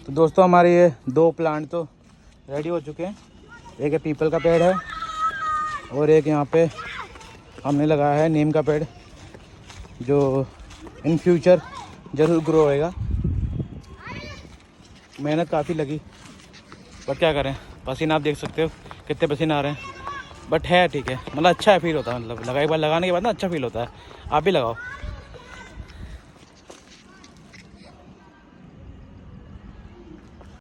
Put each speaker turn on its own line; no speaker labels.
तो दोस्तों हमारे ये 2 प्लांट तो रेडी हो चुके हैं। एक है पीपल का पेड़ है और एक यहाँ पे हमने लगाया है नीम का पेड़, जो इन फ्यूचर ज़रूर ग्रो होएगा। मेहनत काफ़ी लगी, बट क्या करें, पसीना आप देख सकते हो कितने पसीना आ रहे हैं। बट है ठीक है, मतलब अच्छा है, फील होता है, मतलब लगा एक बार लगाने के बाद ना अच्छा फील होता है। आप भी लगाओ।